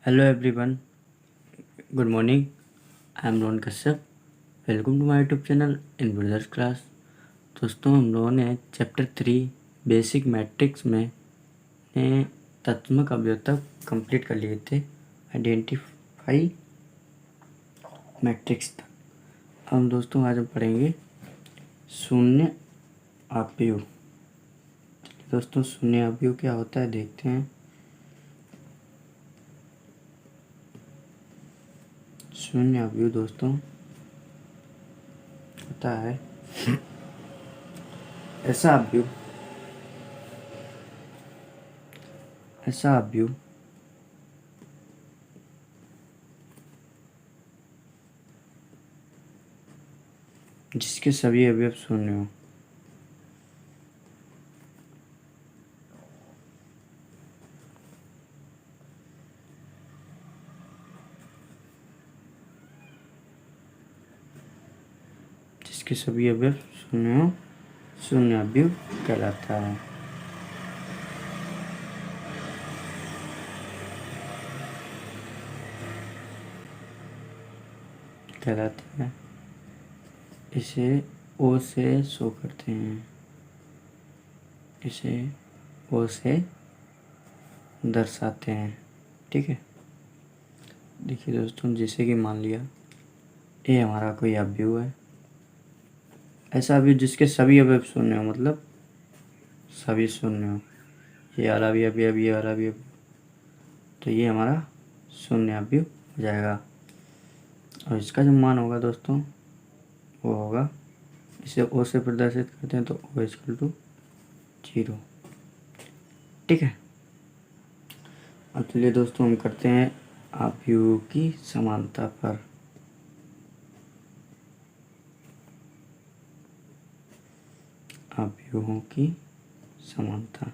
Hello everyone, good morning. I am Rohan Kashyap. Welcome to my YouTube channel in brothers class. दोस्तों, हम लोगों ने chapter 3 basic matrix में तत्समक अवयव तक कंप्लीट कर लिए थे, आइडेंटिफाई मैट्रिक्स तक। अब दोस्तों आज हम पढ़ेंगे शून्य अवयव। दोस्तों, शून्य अवयव क्या होता है देखते हैं। शून्य अवयव दोस्तों होता है ऐसा अवयव जिसके सभी अवयव शून्य हो। जिसके सभी अवयव शून्य हो, शून्य अवयव कहलाता है। इसे ओ से शो करते हैं, इसे ओ से दर्शाते हैं। ठीक है, देखिए दोस्तों, जैसे कि मान लिया ये हमारा कोई अवयव है। ऐसा अवयव जिसके सभी अवयव शून्य हो, मतलब सभी शून्य हो। ये वाला भी अवयव, ये वाला भी अवयव, तो ये हमारा शून्य अवयव हो जाएगा। और इसका जो मान होगा दोस्तों वो होगा, इसे ओ से प्रदर्शित करते हैं तो ओ इक्वल टू 0। ठीक है, अब चलिए दोस्तों हम करते हैं अवयवों की समानता पर। अवयवों की समानता,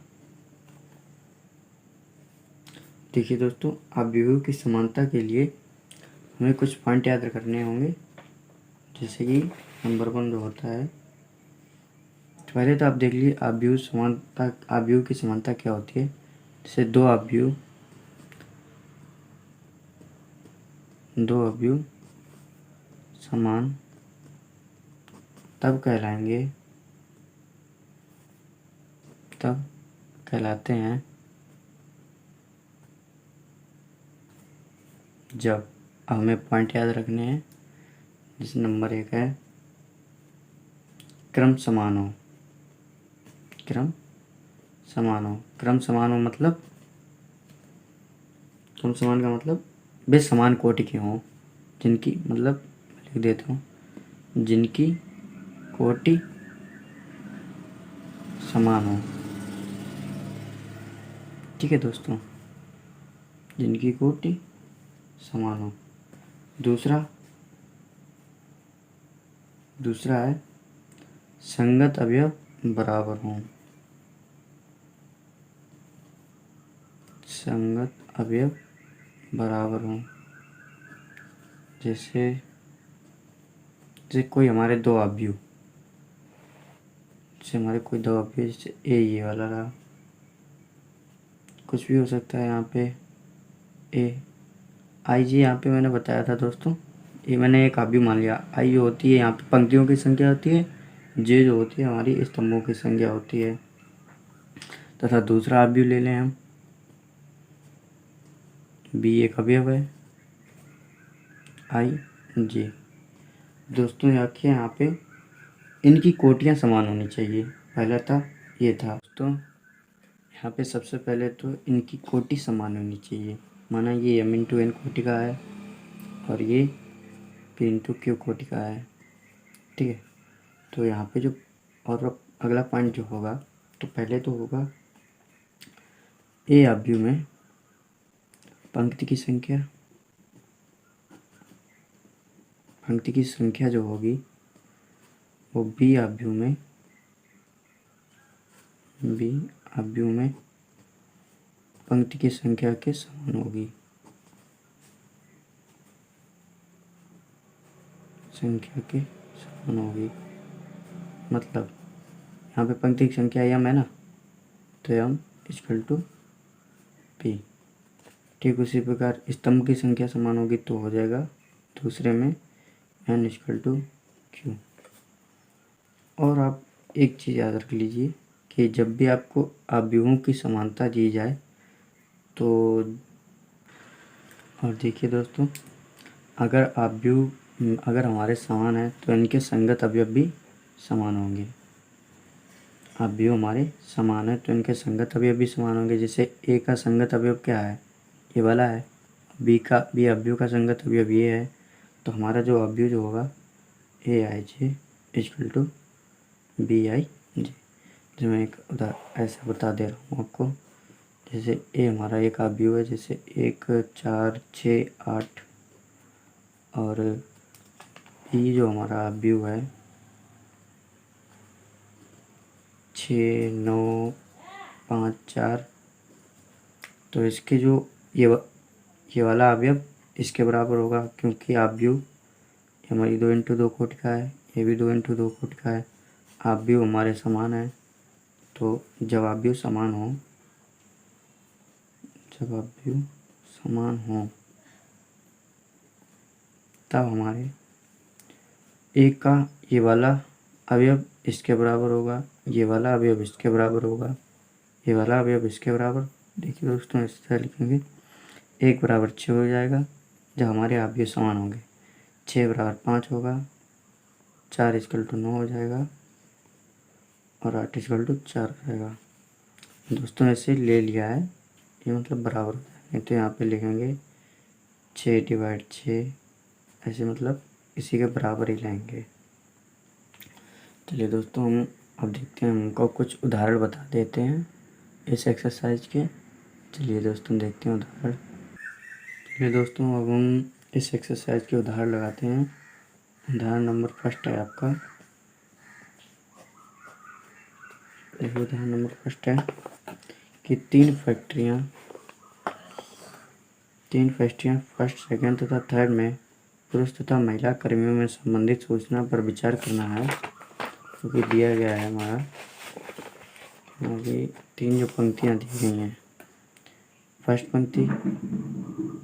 देखिए दोस्तों, अवयवों की समानता के लिए हमें कुछ पॉइंट याद रखने होंगे। जैसे कि नंबर 1 जो होता है, पहले तो आप देख लीजिए अवयव की समानता क्या होती है। जैसे दो अवयव समान तब कहलाते हैं जब, हमें पॉइंट याद रखने हैं। जैसे नंबर 1 है क्रम समान हो। क्रम समान हो मतलब, क्रम समान का मतलब वे समान कोटि के हों, जिनकी, मतलब लिख देता हूँ, जिनकी कोटि समान हो। ठीक है दोस्तों, जिनकी कोटि समान हो। दूसरा है संगत अवयव बराबर हों। संगत अवयव बराबर हों, जैसे कोई हमारे दो अवयव, जैसे ए ये वाला रहा, कुछ भी हो सकता है यहाँ पे ए आई जी। यहाँ पे मैंने बताया था दोस्तों, ये मैंने एक अवयव मान लिया। आई जो होती है यहाँ पे पंक्तियों की संख्या होती है, जे जो होती है हमारी स्तंभों की संख्या होती है। तथा दूसरा अवयव ले लें हम, बी एक अवयव है, आई जे। दोस्तों देखिए यहाँ पे इनकी कोटियाँ समान होनी चाहिए। पहला था ये था दोस्तों, यहाँ पे सबसे पहले तो इनकी कोटि समान होनी चाहिए। माना ये m इंटू एन कोटि का है और ये p इंटू क्यू कोटि का है। ठीक है, तो यहाँ पे जो और अगला पॉइंट जो होगा, तो पहले तो होगा ए अवयव में पंक्ति की संख्या जो होगी वो बी अवयव में पंक्ति की संख्या के समान होगी। मतलब यहाँ पे पंक्ति की संख्या m है ना, तो m इक्वल टू p। ठीक उसी प्रकार स्तंभ की संख्या समान होगी तो हो जाएगा दूसरे में n इक्वल टू क्यू। और आप एक चीज़ याद रख लीजिए कि जब भी आपको अवयवों की समानता दी जाए तो, और देखिए दोस्तों, अगर अवयव अगर हमारे समान है तो इनके संगत अवयव भी समान होंगे। अवयव हमारे समान है तो इनके संगत अवयव भी समान होंगे। जैसे ए का संगत अवयव क्या है, ये वाला है। बी अवयव का संगत अवयव ये है, तो हमारा जो अवयव जो होगा ए आई J equal to B I जे। जो मैं एक ऐसा बता दे रहा हूँ आपको, जैसे ए हमारा एक अवयव है, जैसे 1 4 6 8, और बी जो हमारा अवयव है 6 9 5 4, तो इसके जो ये वाला अवयव इसके बराबर होगा, क्योंकि अवयव हमारी 2 इंटू 2 कोटि का है, ये भी 2 इंटू 2 कोटि का है। अवयव हमारे समान है, तो जब अवयव समान हो तब हमारे एक का ये वाला अवयव इसके बराबर होगा, ये वाला अवयव इसके बराबर होगा, ये वाला अवयव इसके बराबर। देखिए दोस्तों, इस तरह लिखेंगे 1 बराबर 6 हो जाएगा जब हमारे अवयव समान होंगे। 6 बराबर 5 होगा, 4 इक्वल टू 9 हो जाएगा, और 8 इक्वल टू 4 हो जाएगा। दोस्तों ऐसे ले लिया है, ये मतलब बराबर हो जाएगा। तो यहाँ पे लिखेंगे 6 डिवाइड 6, ऐसे मतलब इसी के बराबर ही लाएंगे। चलिए दोस्तों, हम अब देखते हैं, हमको कुछ उदाहरण बता देते हैं इस एक्सरसाइज के। चलिए दोस्तों देखते हैं उदाहरण। चलिए दोस्तों, अब हम इस एक्सरसाइज के उदाहरण लगाते हैं। उदाहरण नंबर फर्स्ट है आपका, देखिए उदाहरण नंबर फर्स्ट है कि तीन फैक्ट्रियाँ फर्स्ट सेकंड तथा थर्ड में पुरुष तथा महिला कर्मियों में संबंधित सूचना पर विचार करना है। क्योंकि दिया गया है हमारा, अभी 3 जो पंक्तियाँ दी गई हैं। फर्स्ट पंक्ति,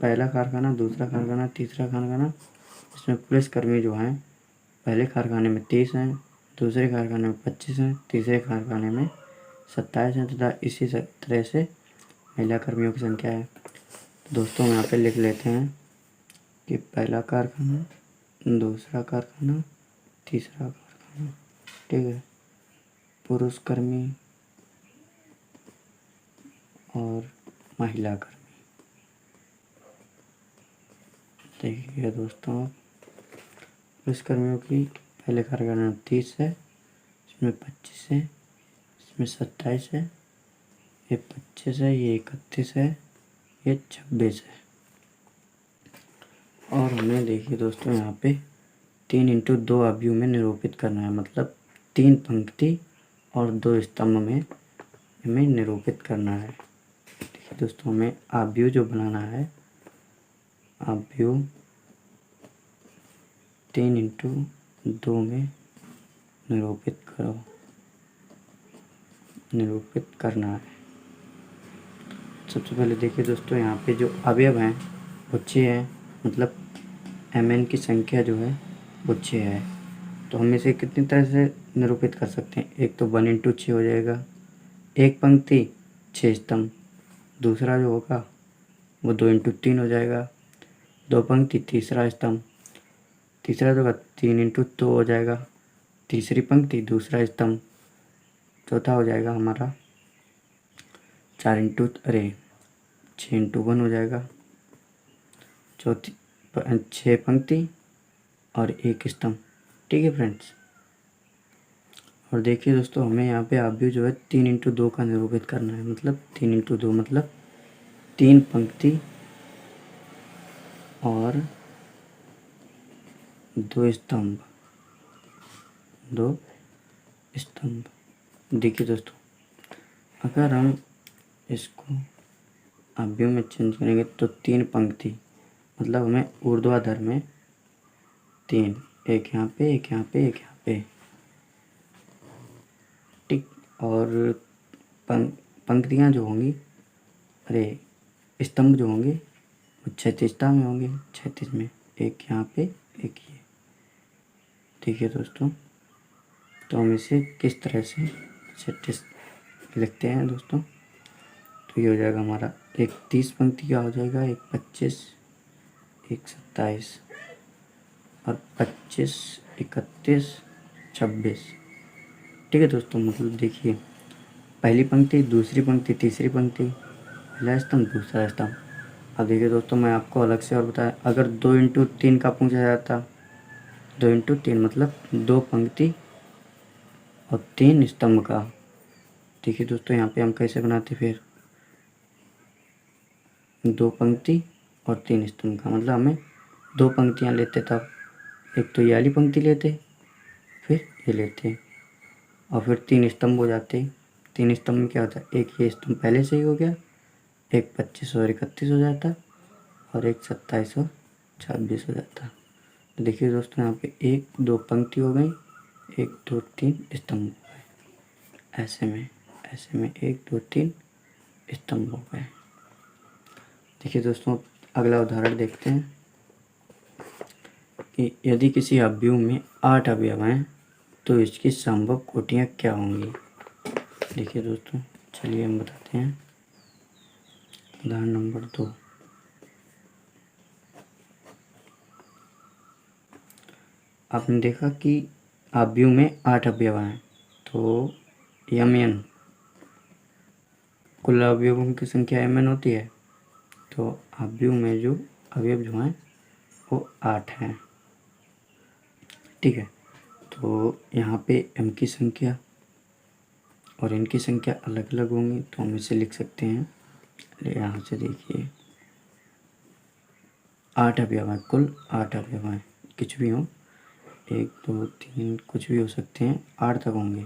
पहला कारखाना, दूसरा कारखाना, तीसरा कारखाना। इसमें पुलिस कर्मी जो हैं पहले कारखाने में 30 हैं, दूसरे कारखाने में 25 हैं, तीसरे कारखाने में 27 हैं, तथा इसी तरह से महिला कर्मियों की संख्या है। दोस्तों यहाँ पे लिख लेते हैं कि पहला कारखाना, दूसरा कारखाना, तीसरा कारखाना, ठीक है, पुरुष कर्मी और महिला कर्मी। देखिए दोस्तों, पुरुष कर्मियों की पहले कारखाने में 30 है, इसमें 25 है, इसमें 27 है, ये 25 है, ये 31 है, ये 26 है। और हमें देखिए दोस्तों यहाँ पे 3 इंटू 2 अवयव में निरूपित करना है, मतलब 3 पंक्ति और 2 स्तंभ में हमें निरूपित करना है। देखिए दोस्तों, हमें अवयव जो बनाना है, अवयव 3 इंटू 2 में निरूपित करना है। सबसे पहले देखिए दोस्तों, यहाँ पे जो अवयव हैं वो 6 हैं, मतलब mn की संख्या जो है वो 6 है। तो हम इसे कितनी तरह से निरूपित कर सकते हैं? एक तो 1 इंटू 6 हो जाएगा, एक पंक्ति 6 स्तंभ। दूसरा जो होगा वो 2 इंटू 3 हो जाएगा, 2 पंक्ति तीसरा स्तंभ। तीसरा जो होगा 3 इंटू 2 हो जाएगा, तीसरी पंक्ति दूसरा स्तंभ। चौथा हो जाएगा हमारा 6 इंटू 1 हो जाएगा, चौथी 6 पंक्ति और 1 स्तंभ। ठीक है फ्रेंड्स। और देखिए दोस्तों, हमें यहाँ पे अवयव जो है 3 इंटू 2 का निरूपित करना है, मतलब 3 इंटू 2 मतलब 3 पंक्ति और 2 स्तंभ। देखिए दोस्तों, अगर हम इसको अवयव में चेंज करेंगे तो 3 पंक्ति मतलब हमें ऊर्ध्वाधर में 3, एक यहाँ पे, एक यहाँ पे, एक यहाँ पे, ठीक। और पंक्तियाँ जो होंगी, स्तंभ जो होंगे वो क्षैतिजता में होंगे, क्षैतिज में, एक यहाँ पे एक ये। ठीक है दोस्तों, तो हम इसे किस तरह से क्षैतिज लिखते हैं दोस्तों, तो ये हो जाएगा हमारा एक 30 पंक्ति का हो जाएगा, एक 25, एक 27 और 25, 31, 26। ठीक है दोस्तों, मतलब देखिए पहली पंक्ति, दूसरी पंक्ति, तीसरी पंक्ति, पहला स्तंभ, दूसरा स्तंभ। अब देखिए दोस्तों, मैं आपको अलग से और बताया, अगर 2 × 3 का पूछा जाता, 2 × 3 मतलब 2 पंक्ति और 3 स्तंभ का। ठीक है दोस्तों, यहाँ पे हम कैसे बनाते, फिर 2 पंक्ति और 3 स्तंभ का, मतलब हमें 2 पंक्तियाँ लेते तब, एक तो ये वाली पंक्ति लेते, फिर ये लेते और फिर 3 स्तंभ हो जाते। 3 स्तंभ में क्या होता है, एक ये स्तंभ पहले से ही हो गया, एक 25 और 31 हो जाता और एक 27 और 26 हो जाता। तो देखिए दोस्तों, यहाँ पे 1 2 पंक्ति हो गई, 1 2 3 स्तंभ हो गए, ऐसे में 1 2 3 स्तंभ हो गए। देखिए दोस्तों, अगला उदाहरण देखते हैं कि यदि किसी अवयव में 8 अवयव हैं तो इसकी संभव कोटियाँ क्या होंगी। देखिए दोस्तों, चलिए हम बताते हैं। उदाहरण नंबर 2, आपने देखा कि अवयव में 8 अवयव हैं, तो mn, कुल अवयवों की संख्या mn होती है, तो अवयव में जो अवयव जो हैं वो 8 हैं। ठीक है, तो यहाँ पे m की संख्या और n की संख्या अलग अलग होंगी, तो हम इसे लिख सकते हैं। यहाँ से देखिए 8 अवयव हैं, कुल 8 अवयव हैं, कुछ भी हो, 1 2 3 कुछ भी हो सकते हैं, 8 तक होंगे।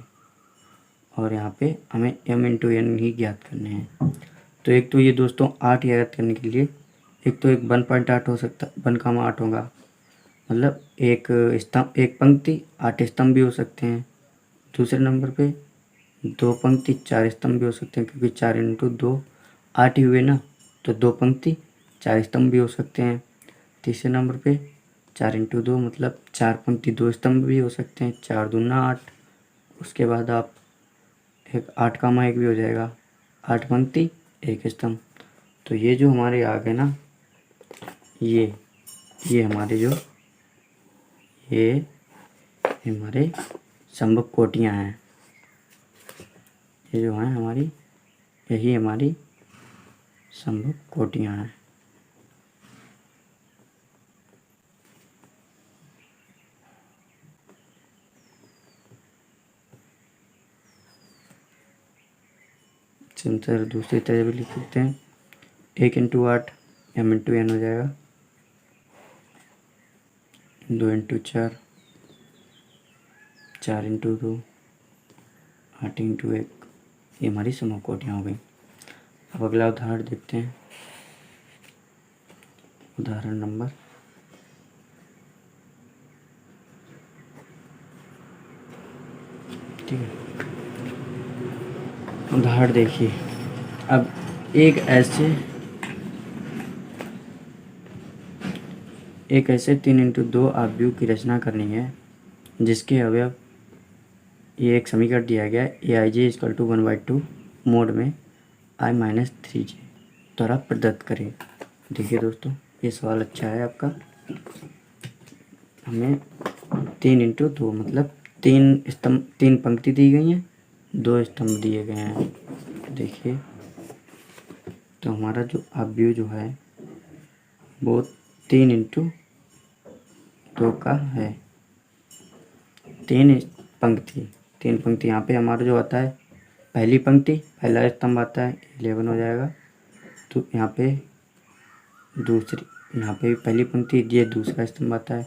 और यहाँ पे हमें m × n ही ज्ञात करने हैं। तो एक तो ये दोस्तों 8 ज्ञात करने के लिए, एक तो एक 1.8 हो सकता, 1, 8 होगा, मतलब एक स्तंभ, एक पंक्ति 8 स्तंभ भी हो सकते हैं। दूसरे नंबर पे 2 पंक्ति 4 स्तंभ भी हो सकते हैं, क्योंकि 4 × 2 8 ही हुए ना, तो 2 पंक्ति 4 स्तंभ भी हो सकते हैं। तीसरे नंबर पे 4 × 2 मतलब 4 पंक्ति 2 स्तंभ भी हो सकते हैं, 4 दूना 8। उसके बाद आप एक 8 का 1 भी हो जाएगा, 8 पंक्ति 1 स्तंभ। तो ये जो हमारे आ गए ना, ये हमारे जो ये हमारे संभव कोटियाँ हैं, ये जो हैं हमारी, यही हमारी संभव कोटियाँ हैं। सिंपल दूसरी तरह भी लिख सकते हैं, 1 × 8 m × n हो जाएगा, 2 × 4 4 × 2 8 × 1, ये हमारी समूह कोटियाँ हो गई। अब अगला उदाहरण देखते हैं। उदाहरण नंबर, ठीक है, उदाहरण देखिए। अब एक ऐसे 3 × 2 अवयव की रचना करनी है जिसके अवयव, ये एक समीकरण दिया गया है, aij = 1/2 मोड में i - 3j द्वारा प्रदत्त करें। देखिए दोस्तों, ये सवाल अच्छा है आपका। हमें 3 × 2 मतलब 3 पंक्ति दी गई हैं, 2 स्तंभ दिए गए हैं। देखिए, तो हमारा जो अवयव जो है वो 3 × 2 का है, 3 पंक्ति यहाँ पे हमारा जो आता है, पहली पंक्ति पहला स्तंभ आता है, 11 हो जाएगा। तो यहाँ पे भी पहली पंक्ति, ये दूसरा स्तंभ आता है,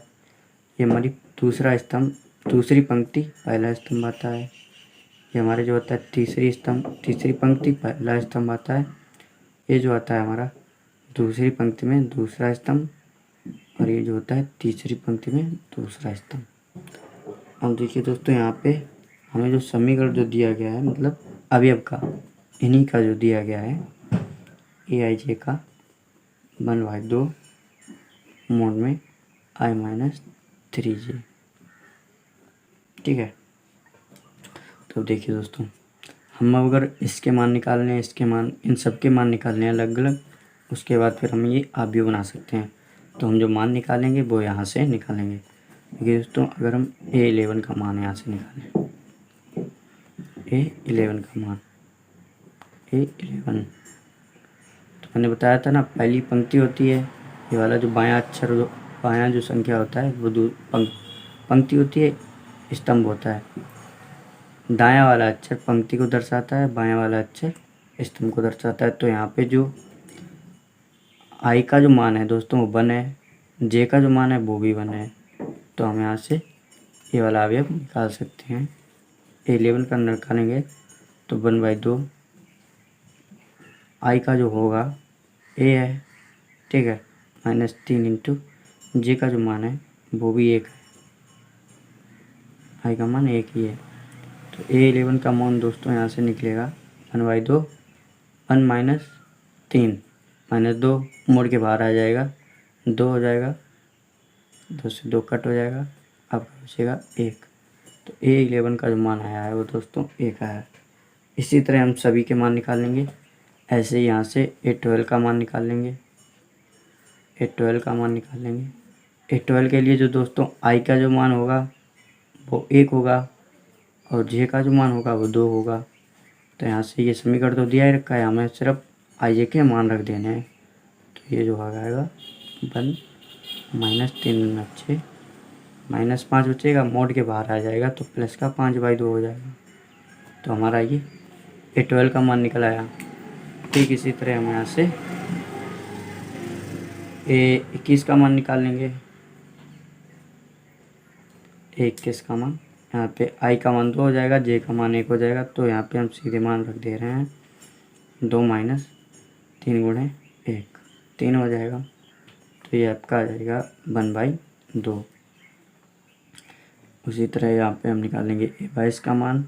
ये हमारी दूसरा स्तंभ, दूसरी पंक्ति पहला स्तंभ आता है। ये हमारे जो होता है तीसरी पंक्ति पहला स्तंभ आता है, ये जो आता है हमारा दूसरी पंक्ति में दूसरा स्तंभ, और ये जो होता है तीसरी पंक्ति में दूसरा स्तंभ। अब देखिए दोस्तों, यहाँ पे हमें जो समीकरण जो दिया गया है, मतलब अवयव का, इन्हीं का जो दिया गया है aij का, 1/2 मोड में i-3j। ठीक है। तो देखिए दोस्तों, हम अगर इसके मान निकालने हैं, इसके मान, इन सब के मान निकालने हैं अलग अलग, उसके बाद फिर हम ये आव्यूह बना सकते हैं। तो हम जो मान निकालेंगे वो यहाँ से निकालेंगे। देखिए दोस्तों, अगर हम A11 का मान यहाँ से निकालें, A11 का मान, A11, तो मैंने बताया था ना, पहली पंक्ति होती है, ये वाला जो बायां अक्षर, बायां जो संख्या होता है वो पंक्ति होती है, स्तंभ होता है। दायां वाला अक्षर पंक्ति को दर्शाता है, बायां वाला अक्षर स्तंभ को दर्शाता है। तो यहाँ पे जो आई का जो मान है दोस्तों वो 1 है, जे का जो मान है वो भी 1 है। तो हम यहाँ से ये वाला अवयव निकाल सकते हैं। A11 का निकालेंगे तो 1/2 आई का जो होगा A है, ठीक है, -3 इंटू जे का जो मान है वो भी 1 है, आई का मान 1 ही है। तो A11 का मान दोस्तों यहाँ से निकलेगा 1/2, 1 - 3 -2 मोड़ के बाहर आ जाएगा, 2 हो जाएगा, 2 से 2 कट हो जाएगा, आपका बचेगा 1। तो A11 का जो मान आया है वो दोस्तों 1 आया है। इसी तरह हम सभी के मान निकालेंगे। ऐसे ही यहाँ से A12 का मान निकाल लेंगे, A12 का मान निकाल लेंगे। A12 के लिए जो दोस्तों आई का जो मान होगा वो 1 होगा और जे का जो मान होगा वो 2 होगा। तो यहाँ से ये समीकरण तो दिया ही रखा है, हमें सिर्फ आई जे के मान रख देने हैं। तो ये जो हो जाएगा 1 - 3 × 6 -5 बचेगा, मोड के बाहर आ जाएगा तो प्लस का 5/2 हो जाएगा। तो हमारा ये A12 का मान निकल आया। ठीक इसी तरह हम यहाँ से A21 का मान निकाल लेंगे। A21 का मान, यहाँ पे आई का मान 2 हो जाएगा, जे का मान 1 हो जाएगा। तो यहाँ पे हम सीधे मान रख दे रहे हैं 2 - 3 × 1, 3 हो जाएगा। तो ये आपका आ जाएगा 1/2। उसी तरह यहाँ पे हम निकालेंगे A22 का मान।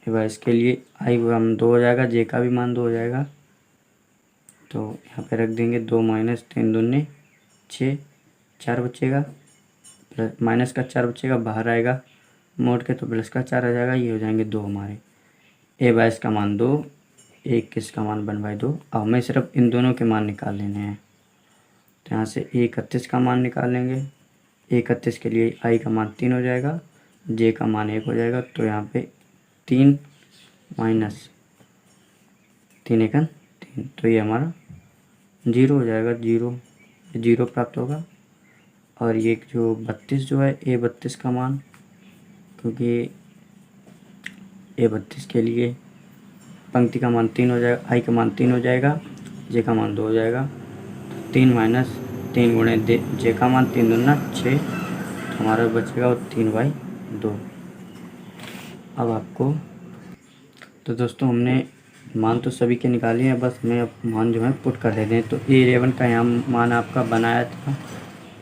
A22 के लिए आई हम 2 हो जाएगा, जे का भी मान 2 हो जाएगा। तो यहाँ पे रख देंगे 2 - 3 दूनी 6, 4 बचेगा, प्लस माइनस का 4 बचेगा, बाहर आएगा मोड़ के तो प्लस का 4 आ जाएगा। ये हो जाएंगे 2 हमारे। A22 का मान 2, A21 का मान 1/2। अब हमें सिर्फ इन दोनों के मान निकाल लेने हैं। तो यहाँ से A31 का मान निकालेंगे। A31 के लिए आई का मान 3 हो जाएगा, जे का मान 1 हो जाएगा। तो यहाँ पे 3 - 3 × 3, तो ये हमारा 0 हो जाएगा, 0 प्राप्त होगा। और ये जो 32 जो है A32 का मान, क्योंकि A32 के लिए पंक्ति का मान 3 हो जाएगा, आई का मान 3 हो जाएगा, जे का मान 2 हो जाएगा। 3 - 3 × जे का मान 3 दूना 6, तो हमारा बचेगा वो 3/2। अब आपको, तो दोस्तों हमने मान तो सभी के निकाले हैं, बस हमें अब मान जो है पुट कर देते हैं। तो A11 का यहाँ मान आपका बनाया था,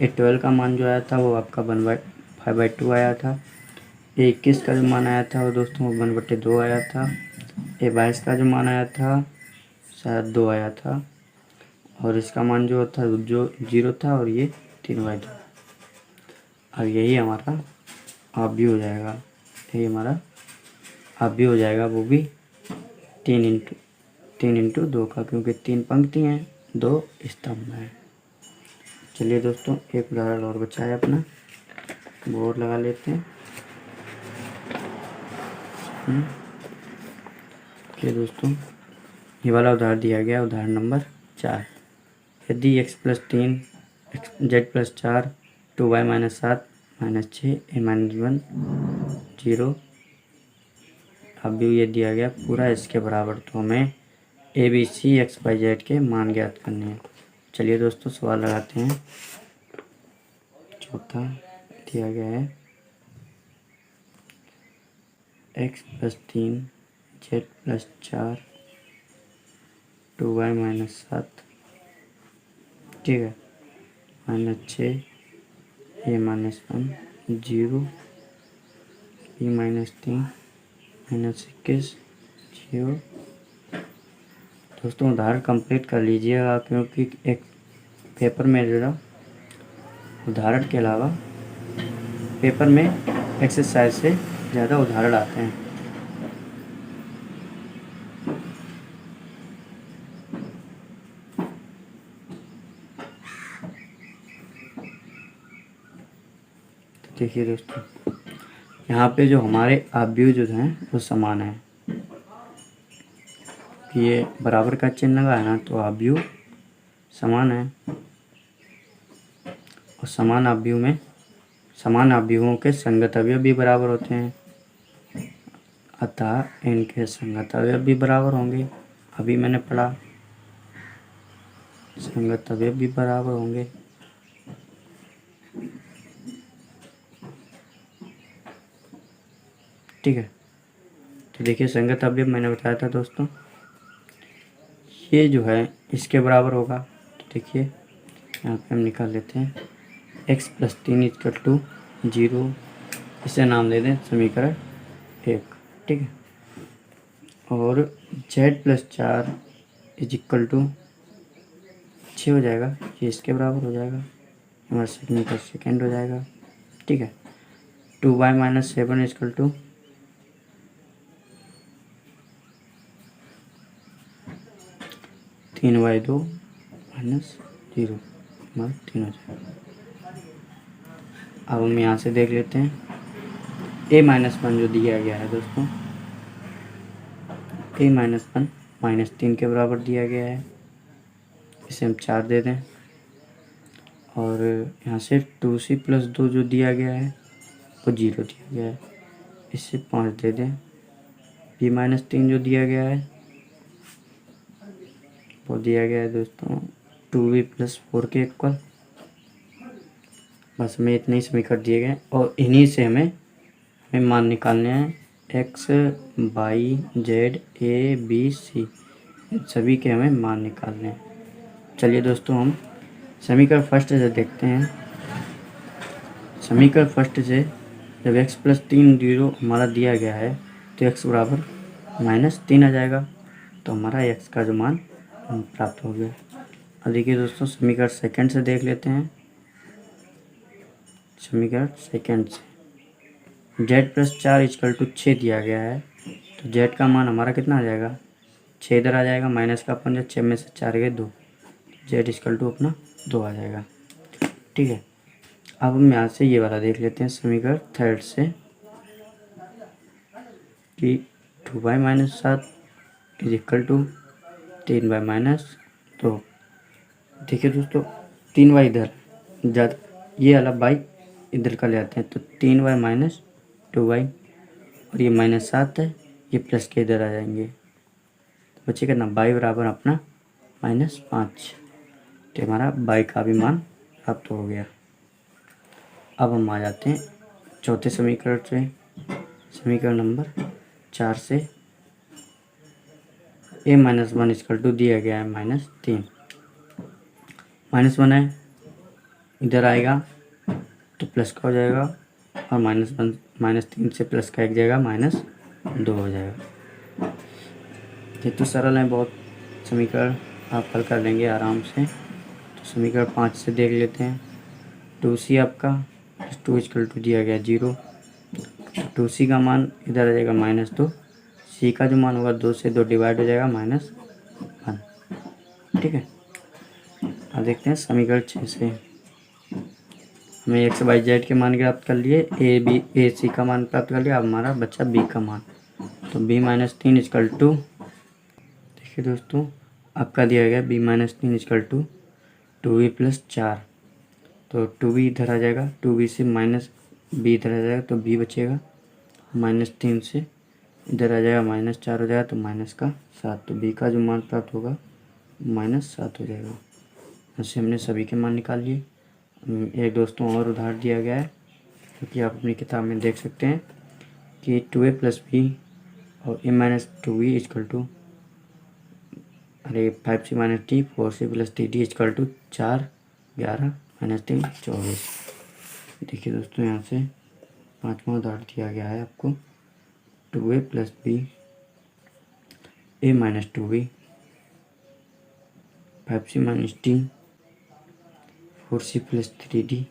A12 का मान जो आया था वो आपका 5/2 आया था। A21 का जो मान आया था वो दोस्तों 1/2 आया था। A22 का जो मान आया था शायद 2 आया था, और इसका मान जो था जो 0 था, और ये 3/2। अब यही हमारा आव्यूह हो जाएगा, यही हमारा आव्यूह हो जाएगा, वो भी 3 × 2 का, क्योंकि 3 पंक्ति हैं, 2 स्तंभ हैं। चलिए दोस्तों, एक उदाहरण और बचा है अपना, वो और लगा लेते हैं। चलिए दोस्तों, ये वाला उदाहरण दिया गया, उदाहरण नंबर 4। यदि x + 3 z + 4 2y - 7 - 6 a - 1 0, अब भी ये दिया गया पूरा इसके बराबर। तो हमें ABC XYZ के मान ज्ञात करने हैं। चलिए दोस्तों, सवाल लगाते हैं। चौथा दिया गया है x + 3 z + 4 2y - 7, ठीक है, -6 a - 1 0 b - 3 -21 0, दोस्तों उदाहरण कंप्लीट कर लीजिएगा, क्योंकि एक पेपर में जो उदाहरण के अलावा पेपर में एक्सरसाइज से ज़्यादा उदाहरण आते हैं। तो देखिए दोस्तों, यहाँ पे जो हमारे अवयव जो हैं वो समान है। ये बराबर का चिन्ह लगा है ना, तो अवयव समान है, और समान अवयव में समान अवयवों के संगत अवयव भी बराबर होते हैं, अतः इनके संगत अवयव भी बराबर होंगे। अभी मैंने पढ़ा, संगत अवयव भी बराबर होंगे। ठीक है, तो देखिए संगत अवयव मैंने बताया था दोस्तों, ये जो है इसके बराबर होगा। तो देखिए यहाँ पे हम निकाल लेते हैं x + 3 = 0। इसे नाम दे दें समीकरण 1। ठीक है, और z + 4 = 6 हो जाएगा, ये इसके बराबर हो जाएगा, हमारा समीकरण सेकेंड हो जाएगा। ठीक है, 2y - 7 = 3y2 - 0, हमारा 3 हो जाएगा। अब हम यहाँ से देख लेते हैं a - 1 जो दिया गया है दोस्तों, a - 1 -3 के बराबर दिया गया है, इसे हम 4 दे दें। और यहाँ से 2c + 2 जो दिया गया है वो 0 दिया गया है, इससे 5 दे दें। b - 3 जो दिया गया है वो दिया गया है दोस्तों 2b + 4 के इक्वल। बस हमें इतने ही समीकरण दिए गए, और इन्हीं से हमें मान निकालने हैं x, y, z, a, b, c, इन सभी के हमें मान निकालने हैं। चलिए दोस्तों हम समीकरण फर्स्ट से देखते हैं। समीकरण फर्स्ट से जब x + 3 0 हमारा दिया गया है, तो x बराबर -3 आ जाएगा, तो हमारा x का जो मान प्राप्त हो गया। अब देखिए दोस्तों समीकरण सेकंड से देख लेते हैं। समीकरण सेकंड से z + 4 = 6 दिया गया है, तो z का मान हमारा कितना आ जाएगा, 6 इधर आ जाएगा, माइनस का अपन, 6 में से 4 गए 2, z = अपना 2 आ जाएगा। ठीक है, अब हम यहाँ से ये वाला देख लेते हैं समीकरण थर्ड से, कि 2y - 7 = 3y - 2। देखिए दोस्तों 3y इधर ज़्यादा, ये वाला y इधर का ले आते हैं, तो 3y - 2y, और ये -7 है, ये प्लस के इधर आ जाएंगे, तो बच्चे कितना y बराबर अपना -5। तो हमारा y का भी मान प्राप्त हो गया। अब हम आ जाते हैं चौथे समीकरण से, समीकरण नंबर 4 से a - 1 = दिया गया है -3। -1 है, इधर आएगा तो प्लस का हो जाएगा, और -3 से प्लस का एक जाएगा, -2 हो जाएगा। ये तो सरल है बहुत, समीकरण आप हल कर लेंगे आराम से। तो समीकरण 5 से देख लेते हैं। 2c आपका +2 = दिया गया 0, 2c का मान इधर आ जाएगा -2, c का जो मान होगा 2 से 2 डिवाइड हो जाएगा -1। ठीक है, अब देखते हैं समीकरण 6 से। हमें x, y, z के मान प्राप्त कर लिए, a c का मान प्राप्त कर लिया, अब हमारा बच्चा b का मान। तो b - 3 = देखिए दोस्तों आपका दिया गया b - 3 = 2b + 4, तो 2b इधर आ जाएगा, 2b से -b इधर आ जाएगा, तो b बचेगा, -3 से इधर आ जाएगा, -4 हो जाएगा, तो -7, तो b का जो मान प्राप्त होगा -7 हो जाएगा। ऐसे हमने सभी के मान निकाल लिए। एक दोस्तों और उदाहरण दिया गया है, क्योंकि आप अपनी किताब में देख सकते हैं कि 2a + b और a - 2b = 5c - d 4c + d = 4, 11 - 3 24। देखिए दोस्तों यहाँ से पाँचवा उदाहरण दिया गया है आपको, 2a + b, a - 2b 5c minus T, 4c plus 3d,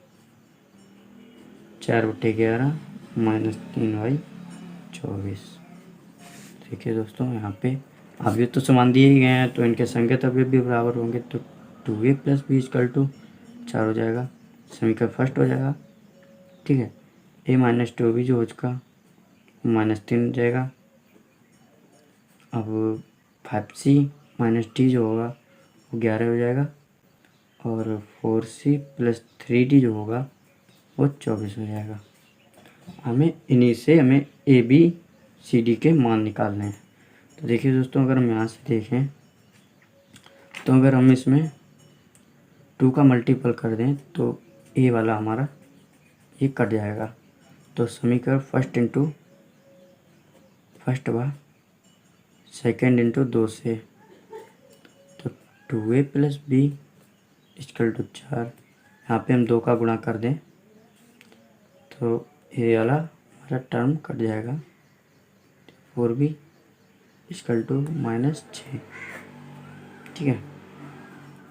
4/11 minus 3/24। देखिए दोस्तों यहाँ पे अवयव तो समान दिए ही गए हैं, तो इनके संगत अवयव भी बराबर होंगे, तो 2a plus B equal to 4 हो जाएगा, समीकरण फर्स्ट हो जाएगा। ठीक है, a माइनस 2b जो हो चुका -3 हो जाएगा। अब 5c माइनस टी जो होगा वो 11 हो जाएगा, और 4c प्लस 3d जो होगा वो 24 हो जाएगा। हमें इन्हीं से हमें ए बी सी डी के मान निकालने हैं। तो देखिए दोस्तों, अगर हम यहाँ से देखें तो अगर हम इसमें 2 का मल्टीपल कर दें तो ए वाला हमारा ये कट जाएगा। तो समीकरण फर्स्ट व सेकेंड इंटू 2 से, तो 2a plus B equal to 4। यहाँ पे हम 2 का गुणा कर दें तो ये वाला हमारा टर्म कट जाएगा, 4b इक्वल टू -6। ठीक है,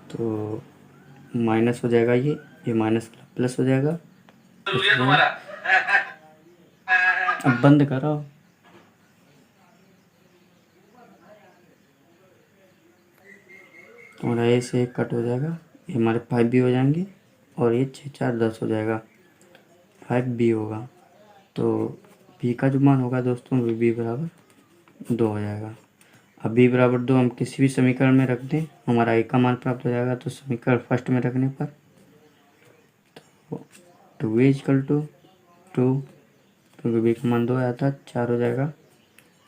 तो माइनस हो जाएगा, ये माइनस प्लस हो जाएगा। अब बंद करो। हमारा ए से 1 कट हो जाएगा, ये हमारे 5b हो जाएंगे, और ये 6 4 10 हो जाएगा, 5b होगा। तो b का जो मान होगा दोस्तों वो b बराबर 2 हो जाएगा। अब b बराबर 2 हम किसी भी समीकरण में रख दें, हमारा a का मान प्राप्त हो जाएगा। तो समीकरण फर्स्ट में रखने पर तो 2a इक्वल टू 2, क्योंकि b का मान 2 आया था, 4 हो जाएगा,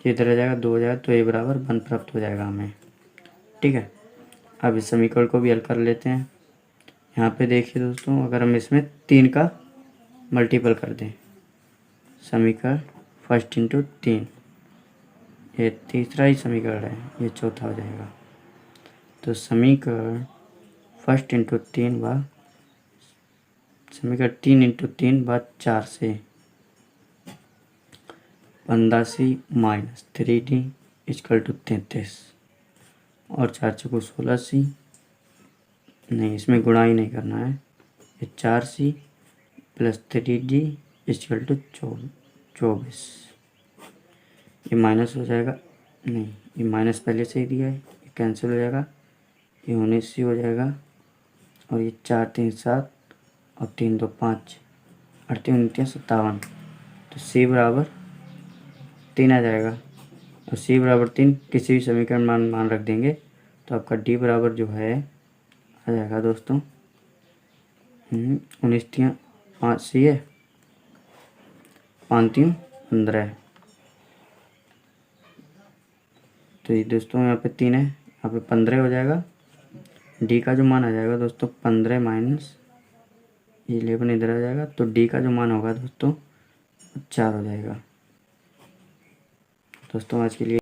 ये इधर आ जाएगा, 2 हो जाएगा, तो a बराबर 1 प्राप्त हो जाएगा हमें। ठीक है, अब इस समीकरण को भी हल कर लेते हैं। यहाँ पे देखिए दोस्तों, अगर हम इसमें 3 का मल्टीपल कर दें, समीकरण फर्स्ट इंटू 3, ये तीसरा ही समीकरण है, ये चौथा हो जाएगा। तो समीकरण फर्स्ट इंटू 3 व समीकरण 3 इंटू 3 व 4 से 15c minus 3d equal to 33, और 4 चौको 16c, नहीं इसमें गुणा ही नहीं करना है, ये 4c plus 3d equal to 24। ये माइनस हो जाएगा, नहीं ये माइनस पहले से ही दिया है, ये कैंसिल हो जाएगा, ये 19c हो जाएगा, और ये 4 3 7 और 3 2 5, 38 29 57। तो c बराबर 3 आ जाएगा, और c बराबर 3 किसी भी समीकरण मान रख देंगे तो आपका d बराबर जो है आ जाएगा दोस्तों 19 3 5 c है, 5 3 15। तो ये दोस्तों यहाँ पे 3 है, यहाँ पे 15 हो जाएगा। डी का जो मान आ जाएगा दोस्तों 15 माइनस 11 इधर आ जाएगा, तो डी का जो मान होगा दोस्तों 4 हो जाएगा। दोस्तों आज के लिए